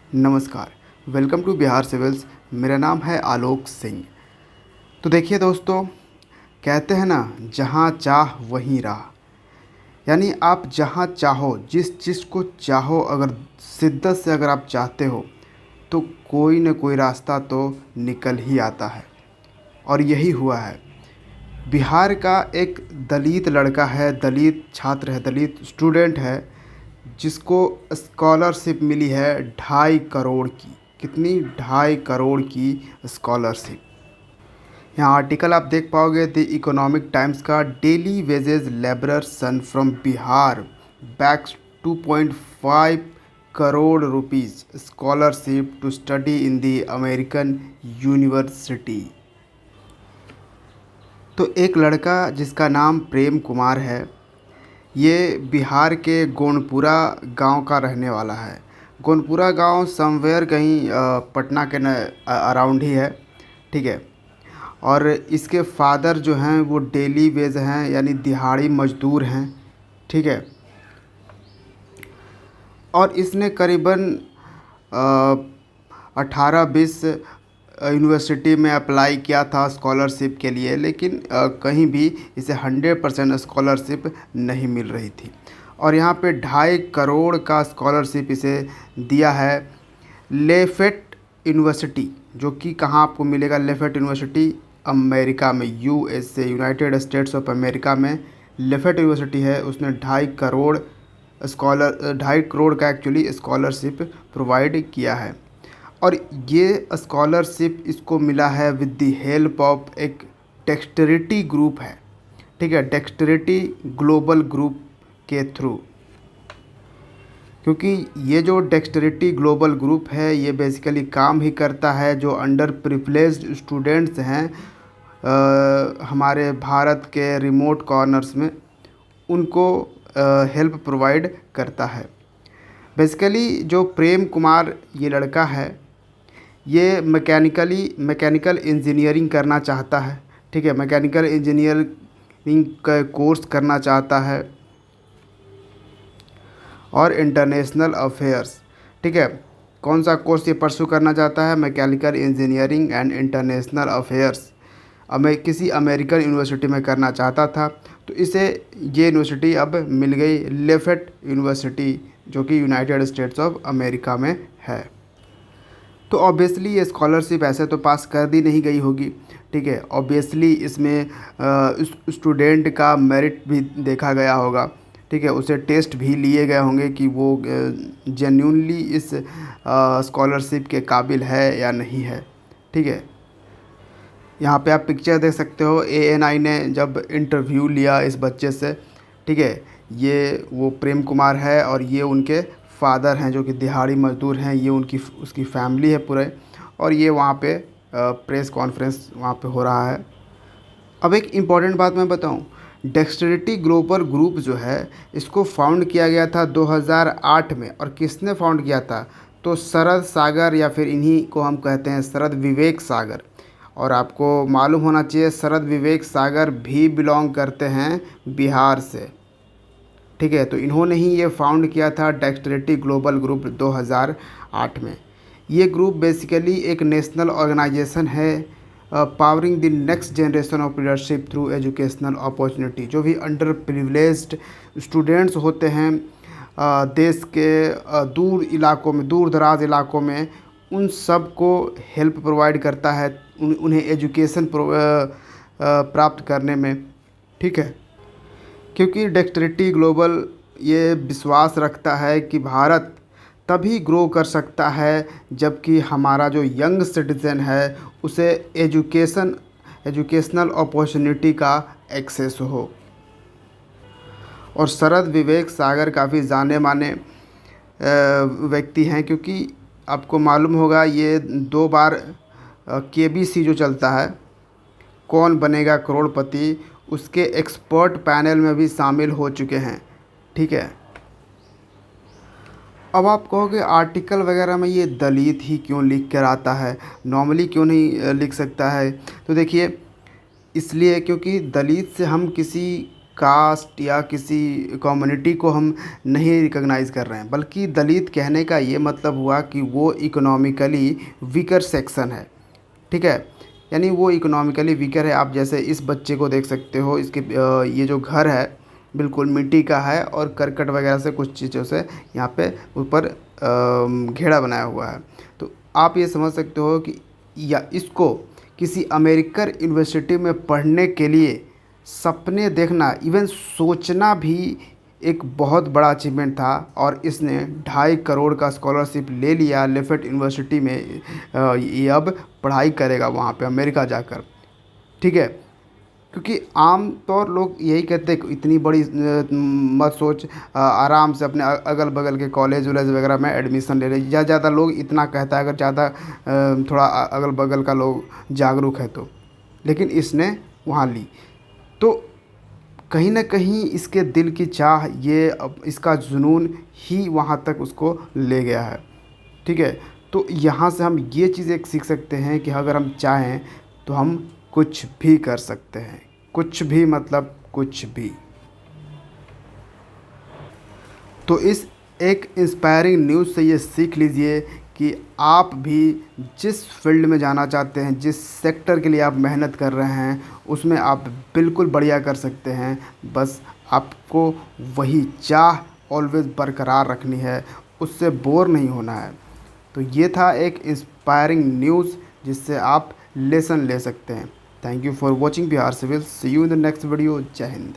नमस्कार। Welcome to Bihar civils. मेरा नाम है आलोक सिंह। तो देखिए दोस्तों, कहते हैं ना, जहाँ चाह वहीं राह। यानी आप जहाँ चाहो, जिस चीज़ को चाहो, अगर शिद्दत से अगर आप चाहते हो तो कोई न कोई रास्ता तो निकल ही आता है। और यही हुआ है। बिहार का एक दलित लड़का है, दलित छात्र है, दलित स्टूडेंट है, जिसको स्कॉलरशिप मिली है 2.5 करोड़ की। कितनी? 2.5 करोड़ की स्कॉलरशिप। यहाँ आर्टिकल आप देख पाओगे, द इकोनॉमिक टाइम्स का। Daily wages labourer son from Bihar bags 2.5 crore rupees scholarship to study in the American university. तो एक लड़का जिसका नाम प्रेम कुमार है, ये बिहार के गोनपुरा गांव का रहने वाला है। गोनपुरा गांव समवेयर कहीं पटना के न अराउंड ही है, ठीक है। और इसके फादर जो हैं वो डेली वेज हैं, यानी दिहाड़ी मजदूर हैं, ठीक है। और इसने करीबन 18-20 यूनिवर्सिटी में अप्लाई किया था स्कॉलरशिप के लिए, लेकिन कहीं भी इसे 100% स्कॉलरशिप नहीं मिल रही थी। और यहाँ पे 2.5 करोड़ का स्कॉलरशिप इसे दिया है लेफेट यूनिवर्सिटी, जो कि कहाँ आपको मिलेगा? लेफेट यूनिवर्सिटी अमेरिका में, USA, United states of America में लेफेट यूनिवर्सिटी है। उसने 2.5 करोड़ का एक्चुअली स्कॉलरशिप प्रोवाइड किया है। और ये स्कॉलरशिप इसको मिला है विद द हेल्प ऑफ एक डेक्सटेरिटी ग्रुप है, ठीक है, डेक्सटेरिटी ग्लोबल ग्रुप के थ्रू। क्योंकि ये जो डेक्सटेरिटी ग्लोबल ग्रुप है, ये बेसिकली काम ही करता है जो अंडर प्रिविलेज्ड स्टूडेंट्स हैं हमारे भारत के रिमोट कॉर्नर्स में, उनको हेल्प प्रोवाइड करता है। बेसिकली जो प्रेम कुमार ये लड़का है, ये मैकेनिकल इंजीनियरिंग करना चाहता है, ठीक है। मैकेनिकल इंजीनियरिंग का कोर्स करना चाहता है और इंटरनेशनल अफेयर्स, ठीक है। कौन सा कोर्स ये परस्यू करना चाहता है? Mechanical engineering and international affairs. किसी अमेरिकन यूनिवर्सिटी में करना चाहता था, तो इसे ये यूनिवर्सिटी अब मिल गई, लेफेट यूनिवर्सिटी, जो कि यूनाइटेड स्टेट्स ऑफ अमेरिका में है। तो ऑब्वियसली ये स्कॉलरशिप ऐसे तो पास कर दी नहीं गई होगी, ठीक है। ऑब्वियसली इसमें स्टूडेंट का मेरिट भी देखा गया होगा, ठीक है। उसे टेस्ट भी लिए गए होंगे कि वो जेन्युइनली इस स्कॉलरशिप के काबिल है या नहीं है, ठीक है। यहाँ पे आप पिक्चर देख सकते हो, ANI ने जब इंटरव्यू लिया इस बच्चे से, ठीक है। ये वो प्रेम कुमार है और ये उनके फादर हैं जो कि दिहाड़ी मजदूर हैं, ये उसकी फैमिली है पूरे। और ये वहाँ पे प्रेस कॉन्फ्रेंस वहाँ पे हो रहा है। अब एक इम्पॉर्टेंट बात मैं बताऊँ, डेक्सटेरिटी ग्लोबल ग्रुप जो है, इसको फाउंड किया गया था 2008 में। और किसने फाउंड किया था? तो शरद सागर, या फिर इन्हीं को हम कहते हैं शरद विवेक सागर। और आपको मालूम होना चाहिए, शरद विवेक सागर भी बिलोंग करते हैं बिहार से, ठीक है। तो इन्होंने ही ये फाउंड किया था डेक्सटेरिटी ग्लोबल ग्रुप 2008 में। ये ग्रुप बेसिकली एक नेशनल ऑर्गेनाइजेशन है powering the next generation of leadership through educational opportunity. जो भी अंडर प्रिविलेज्ड स्टूडेंट्स होते हैं देश के दूर इलाकों में, दूर दराज इलाकों में, उन सब को हेल्प प्रोवाइड करता है, उन्हें एजुकेशन प्राप्त करने में, ठीक है। क्योंकि डेक्सटेरिटी ग्लोबल ये विश्वास रखता है कि भारत तभी ग्रो कर सकता है जबकि हमारा जो यंग सिटीज़न है उसे एजुकेशनल अपॉर्चुनिटी का एक्सेस हो। और शरद विवेक सागर काफ़ी जाने माने व्यक्ति हैं, क्योंकि आपको मालूम होगा ये 2 बार KBC जो चलता है, कौन बनेगा करोड़पति, उसके एक्सपर्ट पैनल में भी शामिल हो चुके हैं, ठीक है। अब आप कहोगे आर्टिकल वगैरह में ये दलित ही क्यों लिख कर आता है, नॉर्मली क्यों नहीं लिख सकता है? तो देखिए, इसलिए क्योंकि दलित से हम किसी कास्ट या किसी कम्युनिटी को हम नहीं रिकॉग्नाइज़ कर रहे हैं, बल्कि दलित कहने का ये मतलब हुआ कि वो इकोनॉमिकली वीकर सेक्शन है। ठीक है, यानी वो इकोनॉमिकली वीकर है। आप जैसे इस बच्चे को देख सकते हो, इसके ये जो घर है बिल्कुल मिट्टी का है और करकट वगैरह से कुछ चीज़ों से यहाँ पे ऊपर घेरा बनाया हुआ है। तो आप ये समझ सकते हो कि या इसको किसी अमेरिकन यूनिवर्सिटी में पढ़ने के लिए सपने देखना, इवन सोचना भी एक बहुत बड़ा अचीवमेंट था। और इसने 2.5 करोड़ का स्कॉलरशिप ले लिया लेफेट यूनिवर्सिटी में। ये अब पढ़ाई करेगा वहाँ पे अमेरिका जाकर। ठीक है, क्योंकि आम तौर लोग यही कहते हैं कि इतनी बड़ी मत सोच, आराम से अपने अगल बगल के कॉलेज वॉलेज वगैरह में एडमिशन ले रहे। ज़्यादा लोग इतना कहता है, अगर ज़्यादा थोड़ा अगल बगल का लोग जागरूक है तो। लेकिन इसने वहाँ ली, तो कहीं न कहीं इसके दिल की चाह, ये इसका जुनून ही वहाँ तक उसको ले गया है। ठीक है, तो यहाँ से हम ये चीज़ एक सीख सकते हैं कि अगर हम चाहें तो हम कुछ भी कर सकते हैं। कुछ भी मतलब कुछ भी। तो इस एक इंस्पायरिंग न्यूज़ से ये सीख लीजिए कि आप भी जिस फील्ड में जाना चाहते हैं, जिस सेक्टर के लिए आप मेहनत कर रहे हैं, उसमें आप बिल्कुल बढ़िया कर सकते हैं। बस आपको वही चाह ऑलवेज़ बरकरार रखनी है, उससे बोर नहीं होना है। तो ये था एक इंस्पायरिंग न्यूज़ जिससे आप लेसन ले सकते हैं। Thank you for watching Bihar civil. See you in the next video. जय हिंद।